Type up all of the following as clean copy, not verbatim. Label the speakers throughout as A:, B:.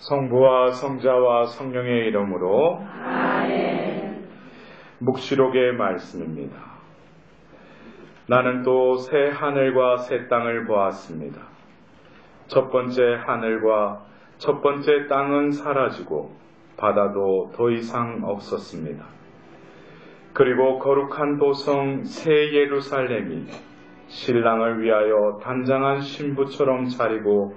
A: 성부와 성자와 성령의 이름으로
B: 아멘.
A: 묵시록의 말씀입니다. 나는 또 새 하늘과 새 땅을 보았습니다. 첫 번째 하늘과 첫 번째 땅은 사라지고 바다도 더 이상 없었습니다. 그리고 거룩한 도성 새 예루살렘이 신랑을 위하여 단장한 신부처럼 차리고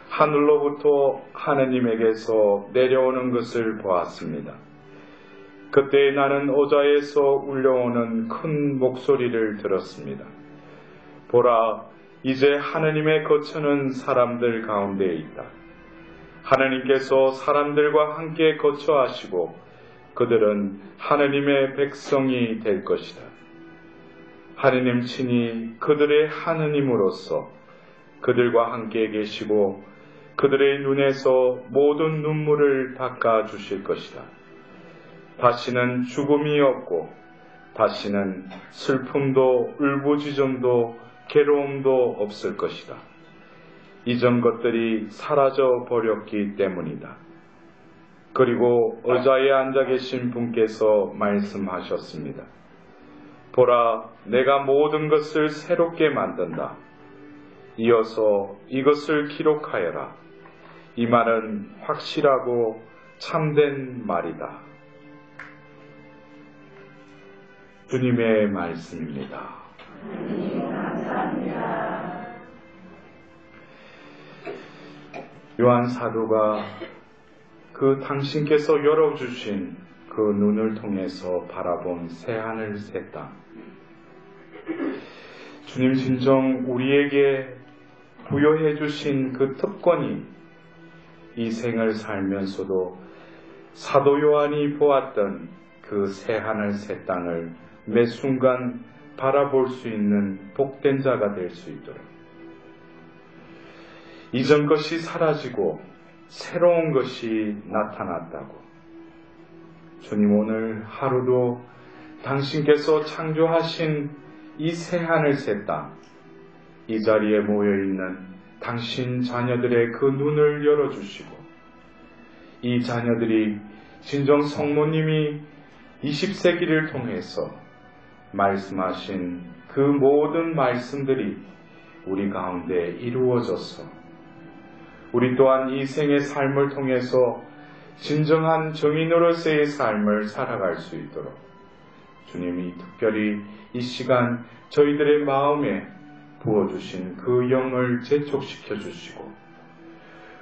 A: 하늘로부터 하느님에게서 내려오는 것을 보았습니다. 그때 나는 오자에서 울려오는 큰 목소리를 들었습니다. 보라, 이제 하느님의 거처는 사람들 가운데 있다. 하느님께서 사람들과 함께 거처하시고 그들은 하느님의 백성이 될 것이다. 하느님 친히 그들의 하느님으로서 그들과 함께 계시고 그들의 눈에서 모든 눈물을 닦아 주실 것이다. 다시는 죽음이 없고 다시는 슬픔도 울부짖음도 괴로움도 없을 것이다. 이전 것들이 사라져 버렸기 때문이다. 그리고 의자에 앉아 계신 분께서 말씀하셨습니다. 보라, 내가 모든 것을 새롭게 만든다. 이어서 이것을 기록하여라. 이 말은 확실하고 참된 말이다. 주님의 말씀입니다.
B: 주님 감사합니다.
A: 요한 사도가 당신께서 열어주신 그 눈을 통해서 바라본 새하늘 새 땅. 주님 진정 우리에게 부여해 주신 그 특권이 이 생을 살면서도 사도 요한이 보았던 그 새하늘 새 땅을 매 순간 바라볼 수 있는 복된 자가 될 수 있도록 이전 것이 사라지고 새로운 것이 나타났다고. 주님 오늘 하루도 당신께서 창조하신 이 새하늘 새 땅, 이 자리에 모여있는 당신 자녀들의 그 눈을 열어주시고 이 자녀들이 진정 성모님이 20세기를 통해서 말씀하신 그 모든 말씀들이 우리 가운데 이루어져서 우리 또한 이 생의 삶을 통해서 진정한 정인으로서의 삶을 살아갈 수 있도록 주님이 특별히 이 시간 저희들의 마음에 부어주신 그 영을 재촉시켜 주시고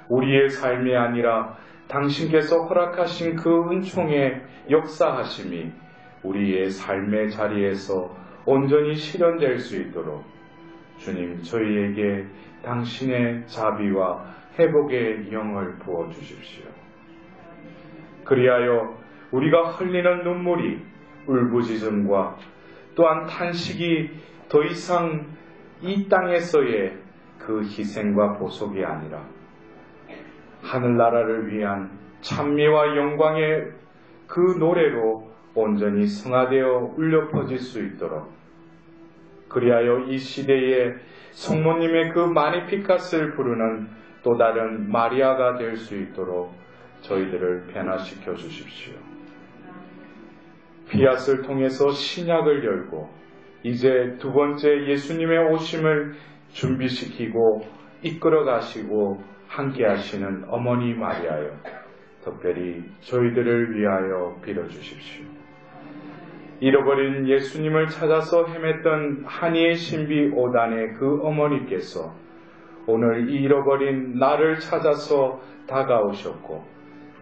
A: 우리의 삶이 아니라 당신께서 허락하신 그 은총의 역사하심이 우리의 삶의 자리에서 온전히 실현될 수 있도록 주님 저희에게 당신의 자비와 회복의 영을 부어주십시오. 그리하여 우리가 흘리는 눈물이 울부짖음과 또한 탄식이 더 이상 이 땅에서의 그 희생과 보속이 아니라 하늘나라를 위한 찬미와 영광의 그 노래로 온전히 승화되어 울려 퍼질 수 있도록 그리하여 이 시대에 성모님의 그 마니피카스를 부르는 또 다른 마리아가 될 수 있도록 저희들을 변화시켜 주십시오. 피앗을 통해서 신약을 열고 이제 두 번째 예수님의 오심을 준비시키고 이끌어 가시고 함께 하시는 어머니 마리아여 특별히 저희들을 위하여 빌어주십시오. 잃어버린 예수님을 찾아서 헤맸던 한이의 신비 5단의 그 어머니께서 오늘 이 잃어버린 나를 찾아서 다가오셨고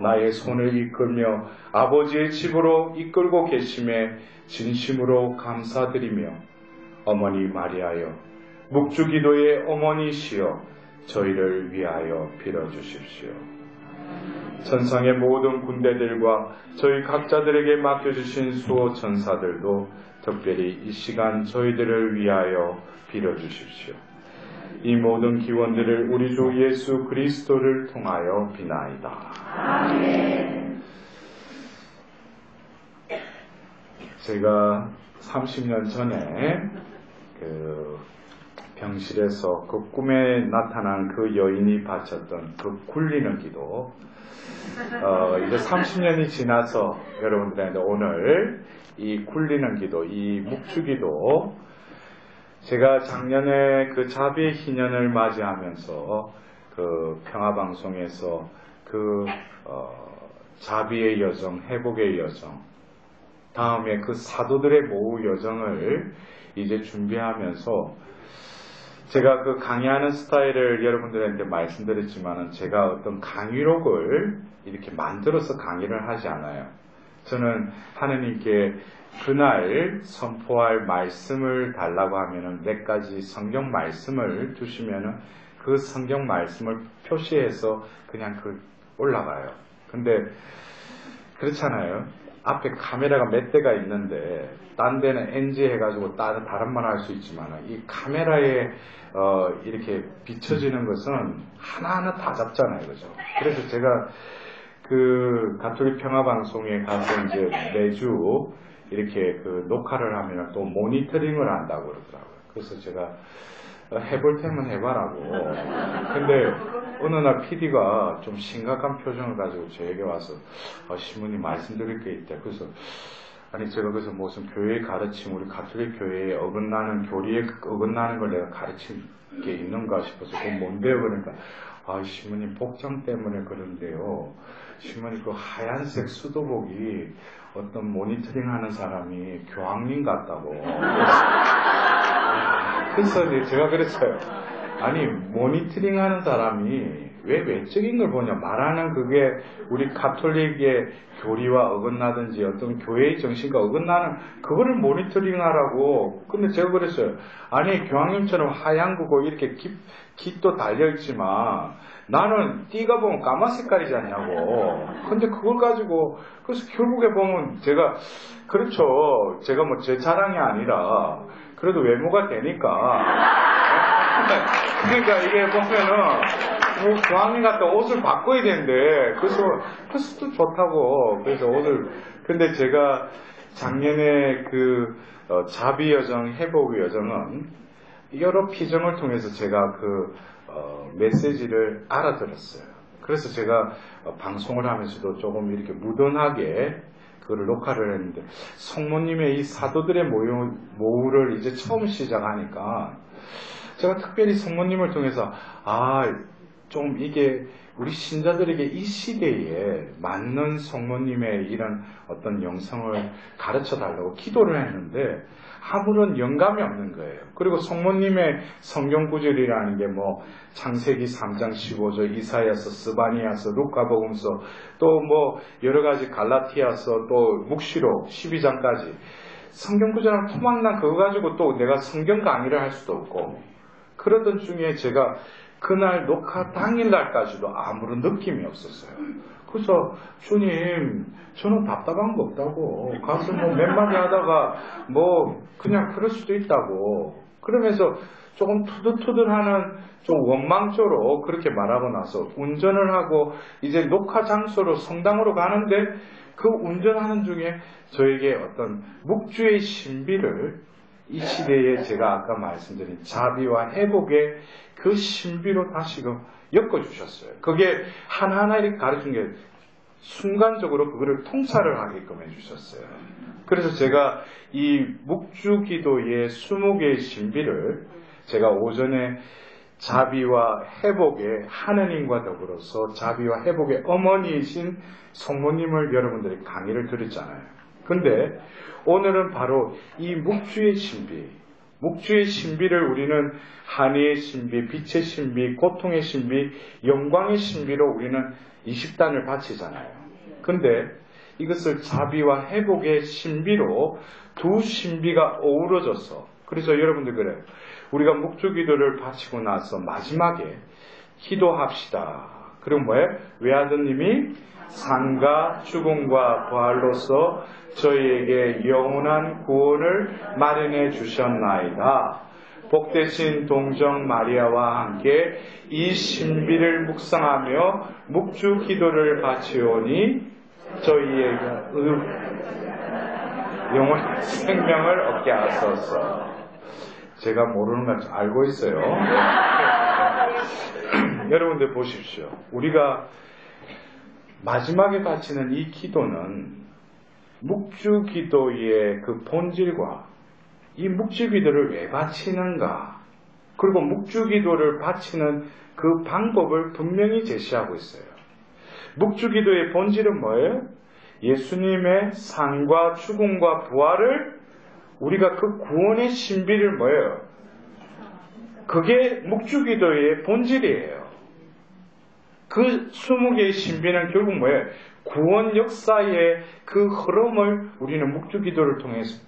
A: 나의 손을 이끌며 아버지의 집으로 이끌고 계심에 진심으로 감사드리며 어머니 마리아여 묵주기도의 어머니시여 저희를 위하여 빌어주십시오. 천상의 모든 군대들과 저희 각자들에게 맡겨주신 수호 천사들도 특별히 이 시간 저희들을 위하여 빌어주십시오. 이 모든 기원들을 우리 주 예수 그리스도를 통하여 비나이다.
B: 아멘.
A: 제가 30년 전에 병실에서 그 꿈에 나타난 그 여인이 바쳤던 그 굴리는 기도, 이제 30년이 지나서 여러분들한테 오늘 이 굴리는 기도, 이 묵주기도, 제가 작년에 그 자비의 희년을 맞이하면서 그 평화방송에서 그 자비의 여정, 회복의 여정, 다음에 그 사도들의 모후 여정을 이제 준비하면서 제가 그 강의하는 스타일을 여러분들한테 말씀드렸지만은 제가 어떤 강의록을 이렇게 만들어서 강의를 하지 않아요. 저는 하느님께 그날 선포할 말씀을 달라고 하면은 몇 가지 성경 말씀을 주시면은 그 성경 말씀을 표시해서 그냥 올라가요. 근데 그렇잖아요. 앞에 카메라가 몇 대가 있는데 딴 데는 NG 해가지고 다른 말 할 수 있지만 이 카메라에 이렇게 비춰지는 것은 하나하나 다 잡잖아요. 그죠? 그래서 제가 그 가톨릭 평화방송에 가서 이제 매주 이렇게 그 녹화를 하면 또 모니터링을 한다고 그러더라고요. 그래서 제가 해볼 테면 해봐라고. 근데 어느 날 PD가 좀 심각한 표정을 가지고 저에게 와서 신부님 말씀드릴 게 있다. 그래서 아니 제가 그래서 무슨 교회의 가르침, 우리 가톨릭 교회에 어긋나는 교리에 어긋나는 걸 내가 가르칠 게 있는가 싶어서 그건 뭔데요? 그러니까 신부님 복장 때문에 그런데요. 신부님 그 하얀색 수도복이 어떤 모니터링 하는 사람이 교황님 같다고. 그래서 제가 그랬어요. 아니 모니터링 하는 사람이 왜 외적인 걸 보냐, 말하는 그게 우리 가톨릭의 교리와 어긋나든지 어떤 교회의 정신과 어긋나는 그거를 모니터링 하라고. 근데 제가 그랬어요. 아니 교황님처럼 하얀 거고 이렇게 깃도 달려있지만 나는 띠가 보면 까만 색깔이지 않냐고. 근데 그걸 가지고 그래서 결국에 보면 제가 그렇죠. 제가 뭐 제 자랑이 아니라 그래도 외모가 되니까. 그러니까 이게 보면은 교황님 같은 옷을 바꿔야 되는데 그래서 또 좋다고. 그래서 옷을 근데 제가 작년에 그 자비 여정, 회복 여정은 여러 피정을 통해서 제가 그 메시지를 알아들었어요. 그래서 제가 방송을 하면서도 조금 이렇게 무던하게 그걸 녹화를 했는데 성모님의 이 사도들의 모후를 이제 처음 시작하니까 제가 특별히 성모님을 통해서 좀 이게 우리 신자들에게 이 시대에 맞는 성모님의 이런 어떤 영성을 가르쳐 달라고 기도를 했는데 아무런 영감이 없는 거예요. 그리고 성모님의 성경 구절이라는 게 뭐 창세기 3장 15절, 이사야서, 스바니아서, 루카복음서, 또 뭐 여러 가지 갈라티아서, 또 묵시록 12장까지 성경 구절은 토막난 그거 가지고 또 내가 성경 강의를 할 수도 없고 그러던 중에 제가 그날 녹화 당일날까지도 아무런 느낌이 없었어요. 그래서 주님 저는 답답한 거 없다고 가서 뭐 몇 마디 하다가 뭐 그냥 그럴 수도 있다고 그러면서 조금 투덜투덜하는 좀 원망조로 그렇게 말하고 나서 운전을 하고 이제 녹화 장소로 성당으로 가는데 그 운전하는 중에 저에게 어떤 묵주의 신비를 이 시대에 제가 아까 말씀드린 자비와 회복의 그 신비로 다시금 엮어주셨어요. 그게 하나하나 이렇게 가르친 게 순간적으로 그거를 통찰을 하게끔 해주셨어요. 그래서 제가 이 묵주기도의 20개의 신비를 제가 오전에 자비와 회복의 하느님과 더불어서 자비와 회복의 어머니이신 성모님을 여러분들이 강의를 드렸잖아요. 근데 오늘은 바로 이 묵주의 신비, 묵주의 신비를 우리는 한의의 신비, 빛의 신비, 고통의 신비, 영광의 신비로 우리는 20단을 바치잖아요. 근데 이것을 자비와 회복의 신비로 두 신비가 어우러져서 그래서 여러분들 그래요. 우리가 묵주기도를 바치고 나서 마지막에 기도합시다. 그리고 뭐예요? 외아드님이 상과 죽음과 부활로서 저희에게 영원한 구원을 마련해 주셨나이다. 복되신 동정 마리아와 함께 이 신비를 묵상하며 묵주 기도를 바치오니 저희에게 영원한 생명을 얻게 하소서. 제가 모르는 건 알고 있어요. 여러분들 보십시오. 우리가 마지막에 바치는 이 기도는 묵주기도의 그 본질과 이 묵주기도를 왜 바치는가, 그리고 묵주기도를 바치는 그 방법을 분명히 제시하고 있어요. 묵주기도의 본질은 뭐예요? 예수님의 삶과 죽음과 부활을, 우리가 그 구원의 신비를 뭐예요? 그게 묵주기도의 본질이에요. 그 20개의 신비는 결국 뭐예요? 구원 역사의 그 흐름을 우리는 묵주기도를 통해서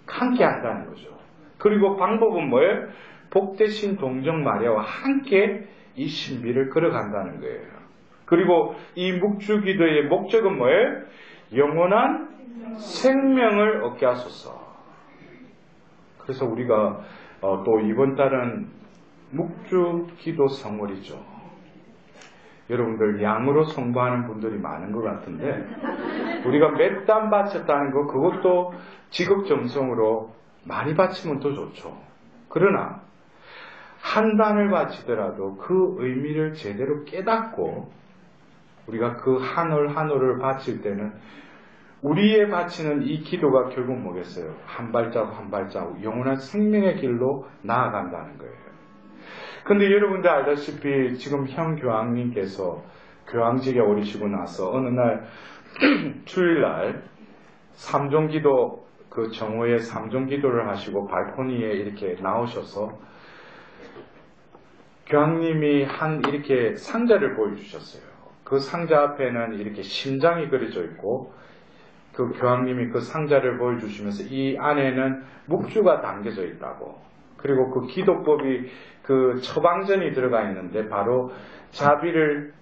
A: 함께 한다는 거죠. 그리고 방법은 뭐예요? 복되신 동정 마리아와 함께 이 신비를 걸어간다는 거예요. 그리고 이 묵주기도의 목적은 뭐예요? 영원한 생명을 얻게 하소서. 그래서 우리가 또 이번 달은 묵주기도 성월이죠. 여러분들 양으로 성부하는 분들이 많은 것 같은데, 우리가 몇 단 바쳤다는 거, 그것도 지극정성으로 많이 바치면 더 좋죠. 그러나 한 단을 바치더라도 그 의미를 제대로 깨닫고 우리가 그 한 올 한 올을 바칠 때는 우리의 바치는 이 기도가 결국 뭐겠어요? 한 발자국 한 발자국 영원한 생명의 길로 나아간다는 거예요. 근데 여러분들 알다시피 지금 현 교황님께서 교황직에 오르시고 나서 어느 날 주일날 삼종기도, 그 정오에 삼종기도를 하시고 발코니에 이렇게 나오셔서 교황님이 한 이렇게 상자를 보여주셨어요. 그 상자 앞에는 이렇게 심장이 그려져 있고, 그 교황님이 그 상자를 보여주시면서 이 안에는 묵주가 담겨져 있다고, 그리고 그 기도법이 그 처방전이 들어가 있는데 바로 자비를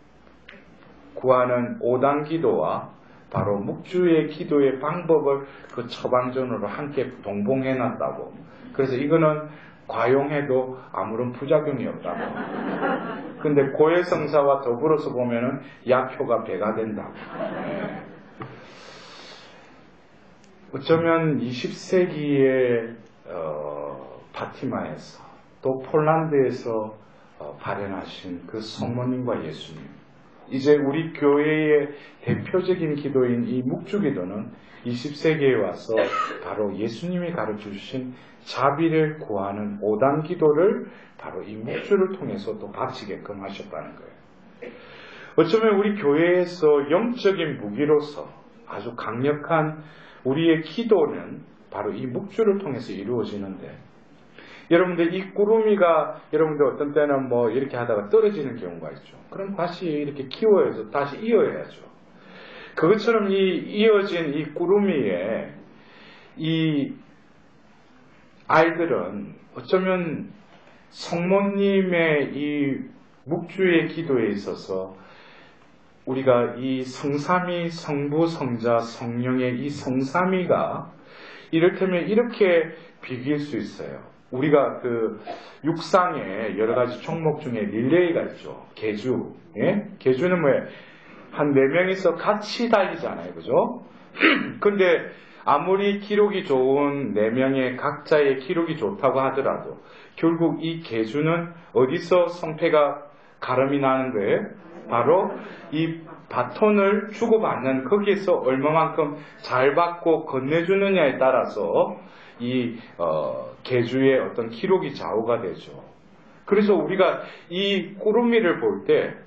A: 구하는 5단 기도와 바로 묵주의 기도의 방법을 그 처방전으로 함께 동봉해 놨다고. 그래서 이거는 과용해도 아무런 부작용이 없다고. 근데 고해성사와 더불어서 보면은 약효가 배가 된다고. 어쩌면 20세기의 파티마에서 또 폴란드에서 발현하신 그 성모님과 예수님, 이제 우리 교회의 대표적인 기도인 이 묵주기도는 20세기에 와서 바로 예수님이 가르쳐주신 자비를 구하는 5단 기도를 바로 이 묵주를 통해서 또 바치게끔 하셨다는 거예요. 어쩌면 우리 교회에서 영적인 무기로서 아주 강력한 우리의 기도는 바로 이 묵주를 통해서 이루어지는데, 여러분들 이 구름이가 여러분들 어떤 때는 뭐 이렇게 하다가 떨어지는 경우가 있죠. 그럼 다시 이렇게 키워야죠. 다시 이어야죠. 그것처럼 이 이어진 이 구름이에 이 아이들은 어쩌면 성모님의 이 묵주의 기도에 있어서 우리가 이 성삼위, 성부, 성자, 성령의 이 성삼위가 이를테면 이렇게 비교할 수 있어요. 우리가 그 육상에 여러 가지 종목 중에 릴레이가 있죠. 계주. 예? 계주는 뭐예요? 한 4명이서 같이 달리잖아요. 그죠? 근데 아무리 기록이 좋은 4명의 각자의 기록이 좋다고 하더라도 결국 이 계주는 어디서 성패가 가름이 나는 거예요? 바로 이 바톤을 주고받는 거기에서 얼마만큼 잘 받고 건네주느냐에 따라서 이 계주의 어떤 기록이 좌우가 되죠. 그래서 우리가 이 꾸루미를 볼 때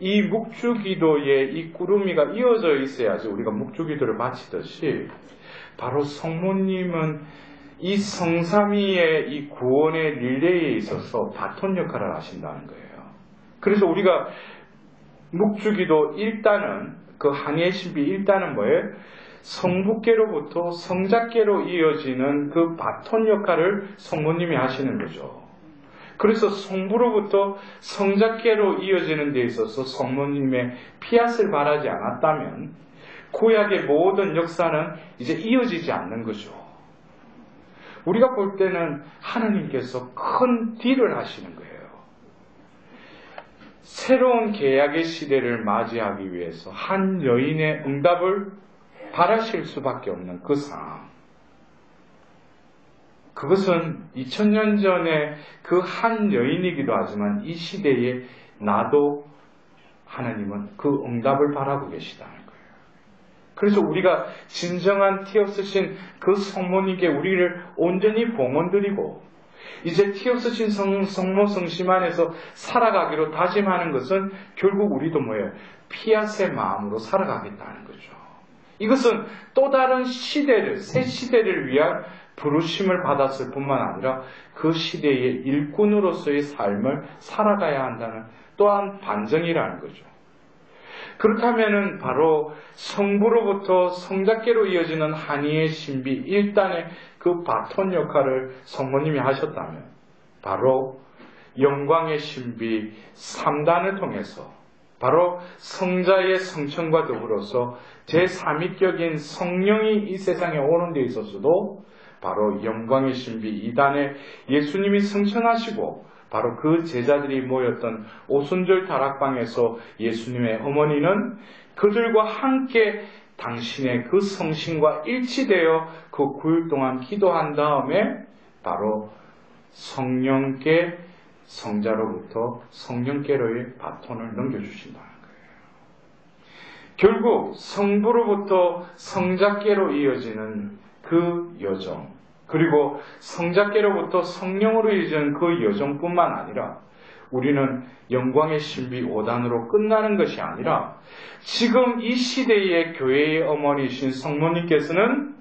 A: 이 묵주기도에 이 꾸루미가 이어져 있어야지 우리가 묵주기도를 바치듯이 바로 성모님은 이 성삼위의 이 구원의 릴레이에 있어서 바톤 역할을 하신다는 거예요. 그래서 우리가 묵주기도 1단은 그 한의의 신비 1단은 뭐예요? 성부께로부터 성자께로 이어지는 그 바톤 역할을 성모님이 하시는 거죠. 그래서 성부로부터 성자께로 이어지는 데 있어서 성모님의 피앗을 바라지 않았다면 구약의 모든 역사는 이제 이어지지 않는 거죠. 우리가 볼 때는 하나님께서 큰 딜을 하시는 거예요. 새로운 계약의 시대를 맞이하기 위해서 한 여인의 응답을 바라실 수밖에 없는 그 상황. 그것은 2000년 전에 그 한 여인이기도 하지만 이 시대에 나도 하나님은 그 응답을 바라고 계시다는 거예요. 그래서 우리가 진정한 티없으신 그 성모님께 우리를 온전히 봉헌드리고 이제 티없으신 성모 성심 안에서 살아가기로 다짐하는 것은 결국 우리도 뭐예요? 피앗의 마음으로 살아가겠다는 거죠. 이것은 또 다른 시대를, 새 시대를 위한 부르심을 받았을 뿐만 아니라 그 시대의 일꾼으로서의 삶을 살아가야 한다는 또한 반증이라는 거죠. 그렇다면은 바로 성부로부터 성자께로 이어지는 한이의 신비 1단의 그 바톤 역할을 성모님이 하셨다면 바로 영광의 신비 3단을 통해서 바로 성자의 성천과 더불어서 제3위격인 성령이 이 세상에 오는 데 있어서도 바로 영광의 신비 2단에 예수님이 성천하시고 바로 그 제자들이 모였던 오순절 다락방에서 예수님의 어머니는 그들과 함께 당신의 그 성신과 일치되어 그 9일 동안 기도한 다음에 바로 성령께 성자로부터 성령께로의 바톤을 넘겨주신다는 거예요. 결국 성부로부터 성자께로 이어지는 그 여정, 그리고 성자께로부터 성령으로 이어지는 그 여정뿐만 아니라 우리는 영광의 신비 5단으로 끝나는 것이 아니라 지금 이 시대의 교회의 어머니이신 성모님께서는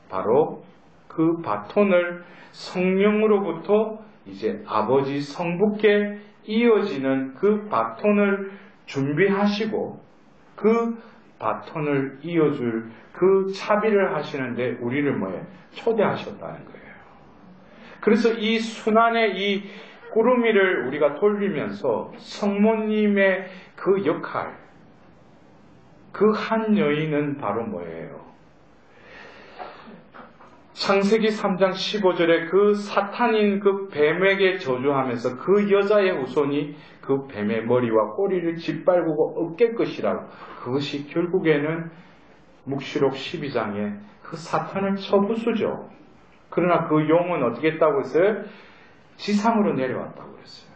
A: 바로 그 바톤을 성령으로부터 이제 아버지 성부께 이어지는 그 바톤을 준비하시고 그 바톤을 이어줄 그 차비를 하시는데 우리를 뭐예요? 초대하셨다는 거예요. 그래서 이 순환의 이 꾸러미를 우리가 돌리면서 성모님의 그 역할, 그 한 여인은 바로 뭐예요? 창세기 3장 15절에 그 사탄인 그 뱀에게 저주하면서 그 여자의 후손이 그 뱀의 머리와 꼬리를 짓밟고 얻게 것이라고, 그것이 결국에는 묵시록 12장에 그 사탄을 쳐부수죠. 그러나 그 용은 어떻게 했다고 했어요? 지상으로 내려왔다고 했어요.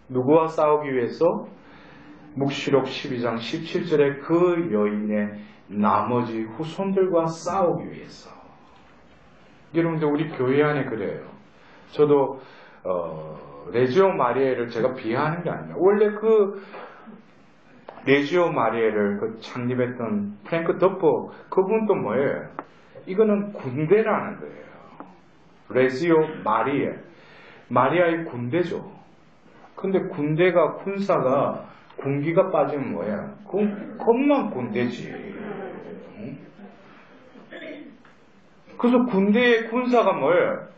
A: 누구와 싸우기 위해서? 묵시록 12장 17절에 그 여인의 나머지 후손들과 싸우기 위해서. 여러분들 우리 교회 안에 그래요. 저도 레지오 마리아를 제가 비하하는 게 아니에요. 원래 그 레지오 마리아를 그 창립했던 프랭크 더퍼 그분도 뭐예요? 이거는 군대라는 거예요. 레지오 마리아, 마리아의 군대죠. 근데 군대가, 군사가 군기가 빠지면 뭐야? 그것만 군대지. 응? 그래서 군대의 군사가 뭐예요?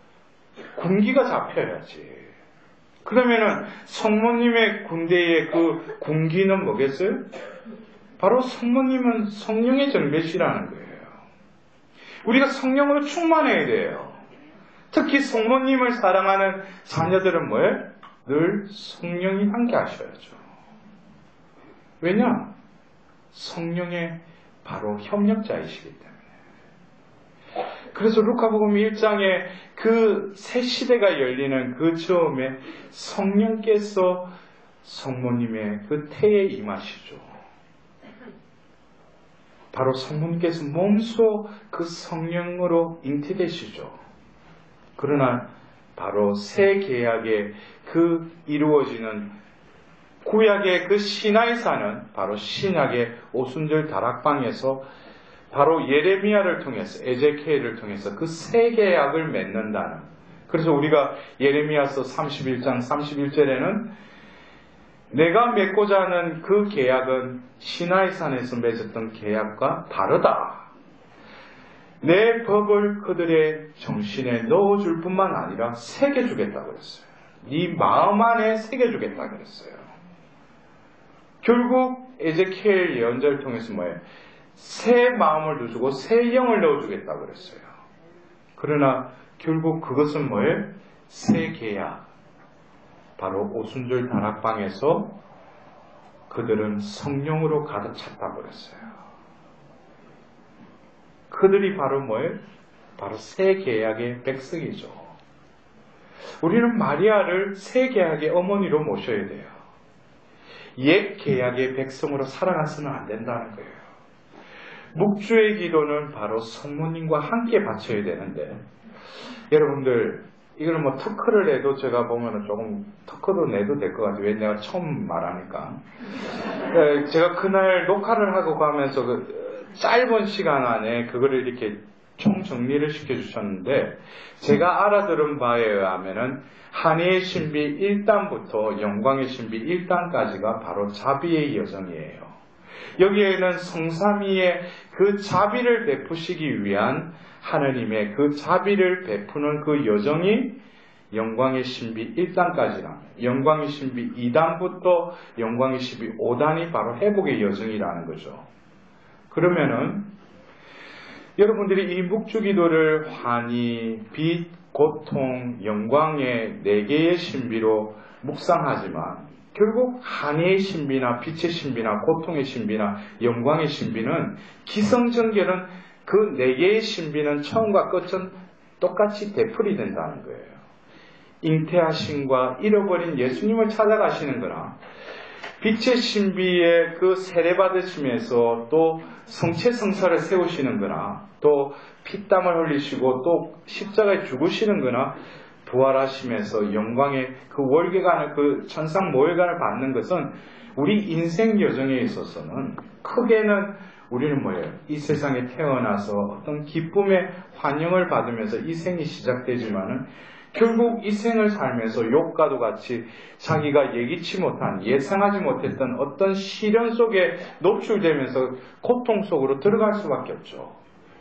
A: 군기가 잡혀야지. 그러면은 성모님의 군대의 그 군기는 뭐겠어요? 바로 성모님은 성령의 정배시라는 거예요. 우리가 성령으로 충만해야 돼요. 특히 성모님을 사랑하는 자녀들은 뭐예요? 늘 성령이 함께 하셔야죠. 왜냐? 성령의 바로 협력자이시기 때문에. 그래서 루카복음 1장에 그 새 시대가 열리는 그 처음에 성령께서 성모님의 그 태에 임하시죠. 바로 성모님께서 몸소 그 성령으로 잉태되시죠. 그러나 바로 새 계약에 그 이루어지는 구약의 그 시나이산은 바로 신약의 오순절 다락방에서 바로 예레미야를 통해서, 에제키엘을 통해서 그 새 계약을 맺는다는. 그래서 우리가 예레미야서 31장 31절에는 내가 맺고자 하는 그 계약은 시나이산에서 맺었던 계약과 다르다. 내 법을 그들의 정신에 넣어줄 뿐만 아니라 새겨주겠다고 그랬어요. 네 마음 안에 새겨주겠다고 그랬어요. 결국 에제키엘 예언자를 통해서 뭐예요? 새 마음을 넣어주고 새 영을 넣어주겠다고 그랬어요. 그러나 결국 그것은 뭐예요? 새 계약. 바로 오순절 다락방에서 그들은 성령으로 가득 찼다고 그랬어요. 그들이 바로 뭐예요? 바로 새 계약의 백성이죠. 우리는 마리아를 새 계약의 어머니로 모셔야 돼요. 옛 계약의 백성으로 살아가서는 안 된다는 거예요. 묵주의 기도는 바로 성모님과 함께 바쳐야 되는데, 여러분들 이거는 뭐 특허를 내도 제가 보면은 조금 특허도 내도 될 것 같아요. 왜 내가 처음 말하니까. 제가 그날 녹화를 하고 가면서 그 짧은 시간 안에 그거를 이렇게 총 정리를 시켜주셨는데, 제가 알아들은 바에 의하면은 한해의 신비 1단부터 영광의 신비 1단까지가 바로 자비의 여정이에요. 여기에는 성삼위의 그 자비를 베푸시기 위한 하느님의 그 자비를 베푸는 그 여정이 영광의 신비 1단까지랍니다. 영광의 신비 2단부터 영광의 신비 5단이 바로 회복의 여정이라는 거죠. 그러면은 여러분들이 이 묵주기도를 환희, 빛, 고통, 영광의 4개의 신비로 묵상하지만 결국 한해의 신비나 빛의 신비나 고통의 신비나 영광의 신비는 기성정결은 그 4개의 신비는 처음과 끝은 똑같이 되풀이 된다는 거예요. 잉태하심과 잃어버린 예수님을 찾아가시는 거나 빛의 신비에 그 세례받으시면서 또 성체성사를 세우시는 거나 또 피땀을 흘리시고 또 십자가에 죽으시는 거나 부활하시면서 영광의 그 월계관을 그 천상 모혈관을 받는 것은 우리 인생 여정에 있어서는 크게는 우리는 뭐예요? 이 세상에 태어나서 어떤 기쁨의 환영을 받으면서 이 생이 시작되지만은 결국 이 생을 살면서 욥과도 같이 자기가 예기치 못한 예상하지 못했던 어떤 시련 속에 노출되면서 고통 속으로 들어갈 수밖에 없죠.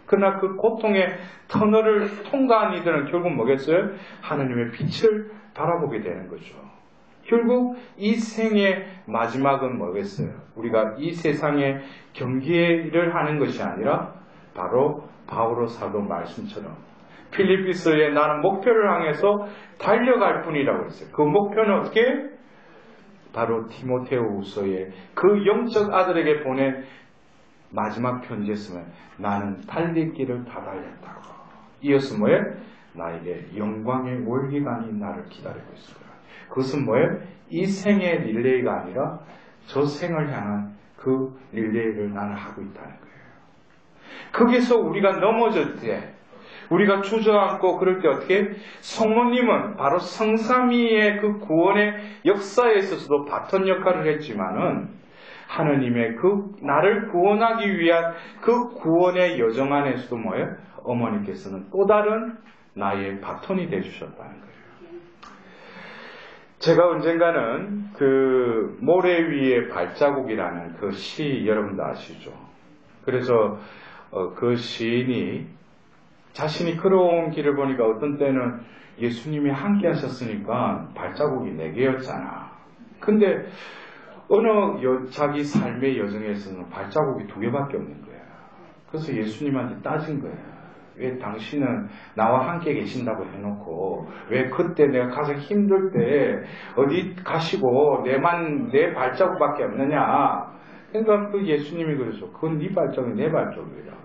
A: 그러나 그 고통의 터널을 통과한 이들은 결국 뭐겠어요? 하느님의 빛을 바라보게 되는 거죠. 결국 이 생의 마지막은 뭐겠어요? 우리가 이 세상의 경기를 하는 것이 아니라 바로 바오로 사도 말씀처럼 필리피스에 나는 목표를 향해서 달려갈 뿐이라고 했어요. 그 목표는 어떻게? 바로 디모데후서의 그 영적 아들에게 보낸 마지막 편지였으면 나는 달릴 길을 다 달렸다고. 이어서 뭐예요? 나에게 영광의 월기관이 나를 기다리고 있어요. 그것은 뭐예요? 이 생의 릴레이가 아니라 저 생을 향한 그 릴레이를 나는 하고 있다는 거예요. 거기서 우리가 넘어질 때, 우리가 주저앉고 그럴 때 어떻게? 성모님은 바로 성삼위의 그 구원의 역사에 있어서도 바톤 역할을 했지만은 하느님의 그 나를 구원하기 위한 그 구원의 여정 안에서도 뭐예요? 어머니께서는 또 다른 나의 바톤이 되주셨다는 거예요. 제가 언젠가는 그 모래 위의 발자국이라는 그 시 여러분도 아시죠? 그래서 그 시인이 자신이 걸어온 길을 보니까 어떤 때는 예수님이 함께 하셨으니까 발자국이 4개였잖아. 근데 어느 자기 삶의 여정에서는 발자국이 2개밖에 없는 거야. 그래서 예수님한테 따진 거야. 왜 당신은 나와 함께 계신다고 해놓고 왜 그때 내가 가장 힘들 때 어디 가시고 내 발자국밖에 없느냐. 그러니까 그 예수님이 그러죠. 그건 네 발자국이 내 발자국이라고.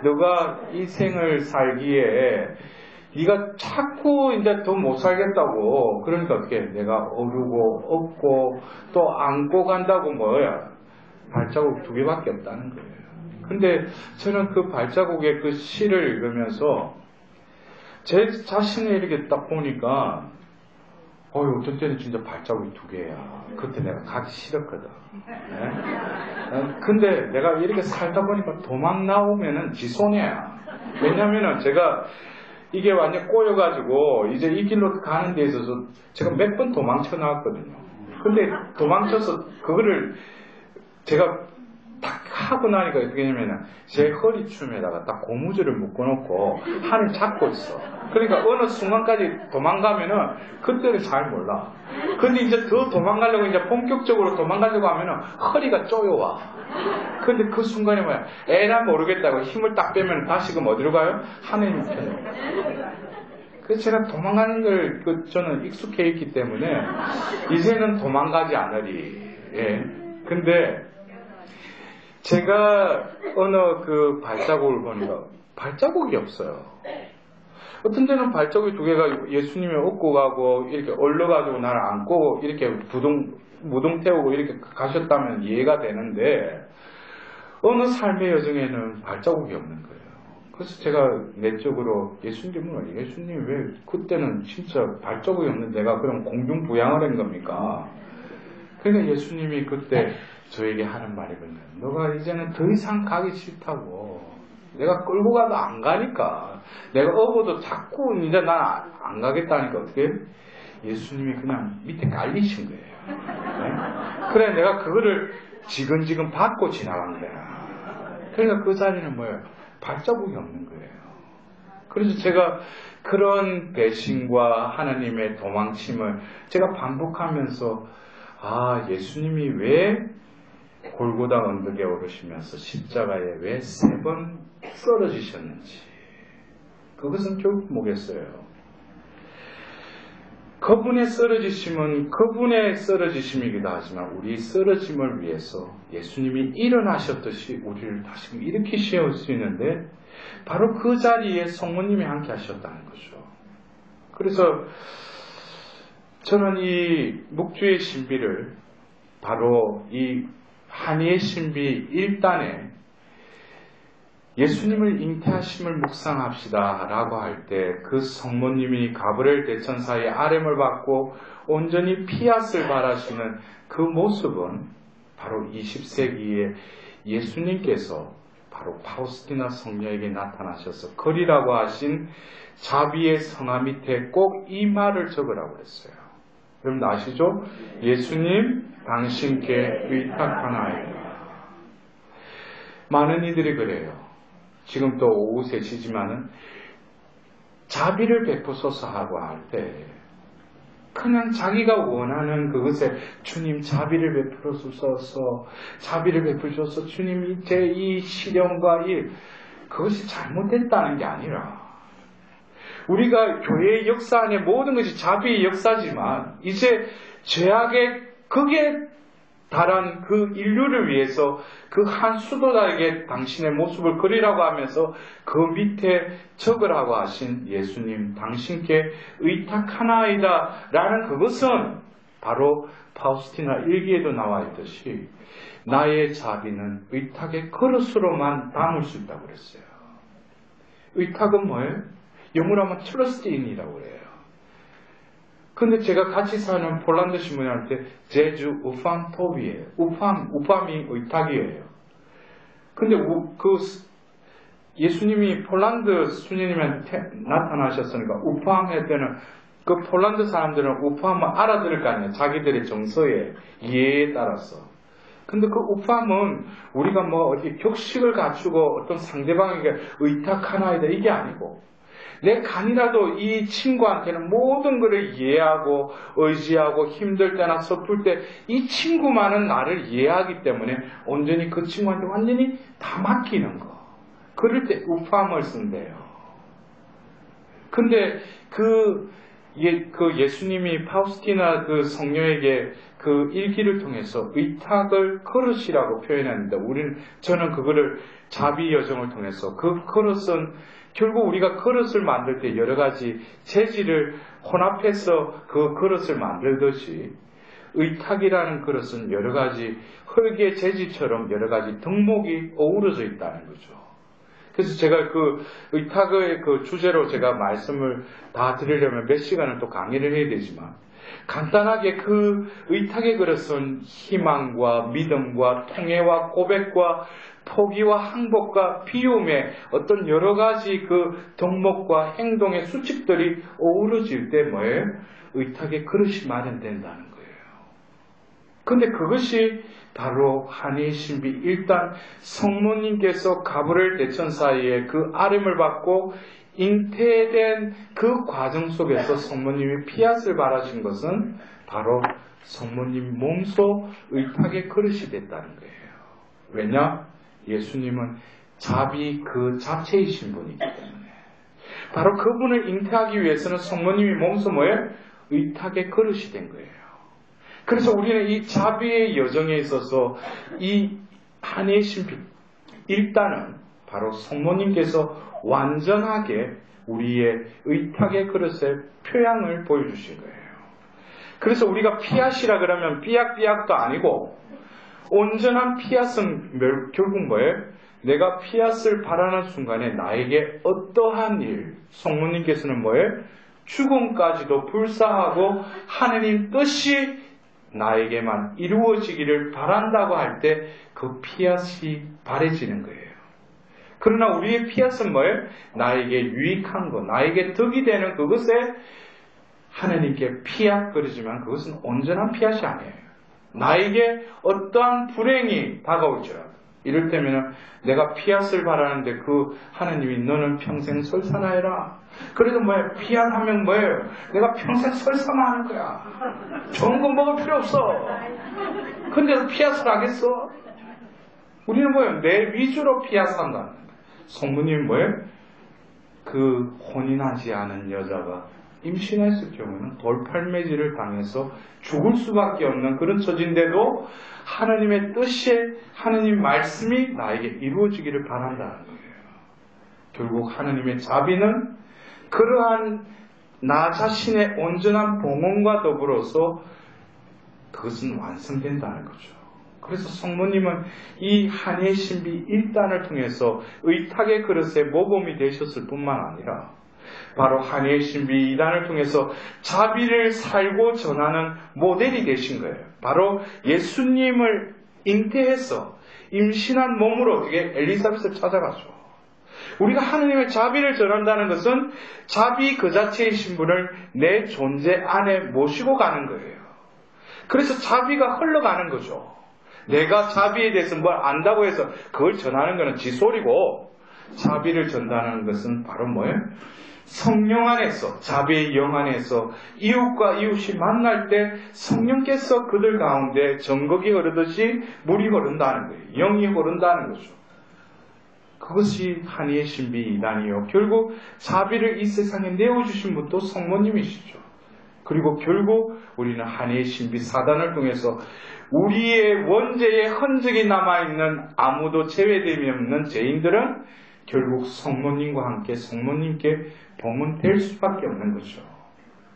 A: 너가 이 생을 살기에 네가 자꾸 이제 더 못 살겠다고. 그러니까 어떻게 내가 어르고 업고 또 안고 간다고 뭐야. 발자국 2개밖에 없다는 거예요. 근데 저는 그 발자국의 그 시를 읽으면서 제 자신을 이렇게 딱 보니까 어떤 때는 진짜 발자국이 2개야. 그때 내가 가기 싫었거든. 네? 근데 내가 이렇게 살다 보니까 도망 나오면은 지 손해야. 왜냐면은 제가 이게 완전 꼬여가지고 이제 이 길로 가는 데 있어서 제가 몇 번 도망쳐 나왔거든요. 근데 도망쳐서 그거를 제가 딱 하고 나니까 어떻게 되냐면은 제 허리춤에다가 딱 고무줄을 묶어놓고 한을 잡고 있어. 그러니까 어느 순간까지 도망가면은 그때는 잘 몰라. 근데 이제 더 도망가려고 이제 본격적으로 도망가려고 하면은 허리가 쪼여와. 근데 그 순간에 뭐야? 에라 모르겠다고 힘을 딱 빼면 다시금 어디로 가요? 하느님 편으로. 그래서 제가 도망가는 걸 저는 익숙해 있기 때문에 이제는 도망가지 않으리. 예. 근데 제가 어느 그 발자국을 보니까 발자국이 없어요. 어떤 데는 발자국이 2개가 예수님이 업고 가고 이렇게 얼려가지고 나를 안고 이렇게 무동 태우고 이렇게 가셨다면 이해가 되는데 어느 삶의 여정에는 발자국이 없는 거예요. 그래서 제가 내적으로 예수님은 왜 그때는 진짜 발자국이 없는 내가 그럼 공중부양을 한 겁니까? 그러니까 예수님이 그때 저에게 하는 말이거든요. 너가 이제는 더 이상 가기 싫다고. 내가 끌고 가도 안 가니까. 내가 업어도 자꾸 이제 난 안 가겠다니까 어떻게? 예수님이 그냥 밑에 깔리신 거예요. 네? 그래 내가 그거를 지근지근 받고 지나간 거야. 그러니까 그 자리는 뭐예요? 발자국이 없는 거예요. 그래서 제가 그런 배신과 하나님의 도망침을 제가 반복하면서 예수님이 왜 골고다 언덕에 오르시면서 십자가에 왜 3번 쓰러지셨는지 그것은 결국 뭐겠어요? 그분의 쓰러지심은 그분의 쓰러지심이기도 하지만 우리 쓰러짐을 위해서 예수님이 일어나셨듯이 우리를 다시 일으키실 수 있는데 바로 그 자리에 성모님이 함께 하셨다는 거죠. 그래서 저는 이 묵주의 신비를 바로 이 한의의 신비 1단에 예수님을 잉태하심을 묵상합시다 라고 할 때 그 성모님이 가브리엘 대천사의 아뢰을 받고 온전히 피앗을 바라시는 그 모습은 바로 20세기에 예수님께서 바로 파우스티나 성녀에게 나타나셔서 거리라고 하신 자비의 성화 밑에 꼭 이 말을 적으라고 했어요. 여러분 아시죠? 예수님 당신께 의탁하나이다. 많은 이들이 그래요. 지금 또 오후 3시지만은 자비를 베푸소서 하고 할 때 그냥 자기가 원하는 그것에 주님 자비를 베풀어주소서 자비를 베푸셔서 주님 제 이 시련과 일 그것이 잘못됐다는 게 아니라 우리가 교회의 역사 안에 모든 것이 자비의 역사지만 이제 죄악의 극에 달한 그 인류를 위해서 그 한 수도자에게 당신의 모습을 그리라고 하면서 그 밑에 적으라고 하신 예수님 당신께 의탁하나이다 라는 그것은 바로 파우스티나 일기에도 나와 있듯이 나의 자비는 의탁의 그릇으로만 담을 수 있다고 그랬어요. 의탁은 뭐예요? 영어로 하면 트러스트인이라고 그래요. 근데 제가 같이 사는 폴란드 신부님한테 제주 우팜톱이에요. 우팜이 의탁이에요. 근데 예수님이 폴란드 수녀님한테 나타나셨으니까 우팜 할 때는 그 폴란드 사람들은 우팜을 알아들을 거 아니에요. 자기들의 정서에 이해에 따라서. 근데 그 우팜은 우리가 뭐 어디 격식을 갖추고 어떤 상대방에게 의탁하나이다 이게 아니고 내 간이라도 이 친구한테는 모든 것을 이해하고 의지하고 힘들 때나 서툴 때 이 친구만은 나를 이해하기 때문에 온전히 그 친구한테 완전히 다 맡기는 거. 그럴 때 우팜을 쓴대요. 근데 그 예수님이 파우스티나 그 성녀에게 그 일기를 통해서 의탁을 그릇이라고 표현했는데 저는 그거를 자비 여정을 통해서 그 그릇은 결국 우리가 그릇을 만들 때 여러 가지 재질을 혼합해서 그 그릇을 만들듯이 의탁이라는 그릇은 여러 가지 흙의 재질처럼 여러 가지 덕목이 어우러져 있다는 거죠. 그래서 제가 그 의탁의 그 주제로 제가 말씀을 다 드리려면 몇 시간을 또 강의를 해야 되지만 간단하게 그 의탁의 그릇은 희망과 믿음과 통회와 고백과 포기와 항복과 비움의 어떤 여러 가지 그 덕목과 행동의 수칙들이 어우러질 때 뭐예요? 의탁의 그릇이 마련된다는 거예요. 근데 그것이 바로 한의의 신비 일단 성모님께서 가브리엘 대천사의 그 아뢰을 받고 잉태된 그 과정 속에서 성모님이 피앗을 바라신 것은 바로 성모님 몸소 의탁의 그릇이 됐다는 거예요. 왜냐? 예수님은 자비 그 자체이신 분이기 때문에 바로 그분을 잉태하기 위해서는 성모님이 몸소 뭐예요? 의탁의 그릇이 된 거예요. 그래서 우리는 이 자비의 여정에 있어서 이 한의의 신비 일단은 바로 성모님께서 완전하게 우리의 의탁의 그릇의 표양을 보여주신 거예요. 그래서 우리가 피앗이라 그러면 삐약삐약도 아니고 온전한 피앗은 결국 뭐예요? 내가 피앗을 바라는 순간에 나에게 어떠한 일, 성모님께서는 뭐예요? 죽음까지도 불사하고 하느님 뜻이 나에게만 이루어지기를 바란다고 할 때 그 피앗이 바래지는 거예요. 그러나 우리의 피앗은 뭐예요? 나에게 유익한 것, 나에게 덕이 되는 그것에 하느님께 피앗거리지만 그것은 온전한 피앗이 아니에요. 나에게 어떠한 불행이 다가올지라도 이를테면 내가 피앗을 바라는데 그 하느님이 너는 평생 설사나해라. 그래도 뭐예요? 피앗하면 뭐예요? 내가 평생 설사만 하는 거야. 좋은 거 먹을 필요 없어. 근데도 피앗을 하겠어? 우리는 뭐예요? 내 위주로 피앗한다는 거예요. 성부님이 뭐예요? 그 혼인하지 않은 여자가 임신했을 경우에는 돌팔매질을 당해서 죽을 수밖에 없는 그런 처지인데도 하나님의 뜻에 하나님 말씀이 나에게 이루어지기를 바란다는 거예요. 결국 하나님의 자비는 그러한 나 자신의 온전한 봉헌과 더불어서 그것은 완성된다는 거죠. 그래서 성모님은 이 한의 신비 1단을 통해서 의탁의 그릇의 모범이 되셨을 뿐만 아니라 바로 한의 신비 2단을 통해서 자비를 살고 전하는 모델이 되신 거예요. 바로 예수님을 잉태해서 임신한 몸으로 어떻게 엘리사벳을 찾아가죠. 우리가 하느님의 자비를 전한다는 것은 자비 그 자체의 신분을 내 존재 안에 모시고 가는 거예요. 그래서 자비가 흘러가는 거죠. 내가 자비에 대해서 뭘 안다고 해서 그걸 전하는 것은 지소리고, 자비를 전하는 것은 바로 뭐예요? 성령 안에서, 자비의 영 안에서 이웃과 이웃이 만날 때 성령께서 그들 가운데 정극이 흐르듯이 물이 흐른다는 거예요. 영이 흐른다는 거죠. 그것이 한의의 신비 2단이요. 결국 자비를 이 세상에 내어주신 분도 성모님이시죠. 그리고 결국 우리는 한의의 신비 4단을 통해서 우리의 원죄의 흔적이 남아있는 아무도 제외됨이 없는 죄인들은 결국 성모님과 함께 성모님께 봉헌될 수밖에 없는 거죠.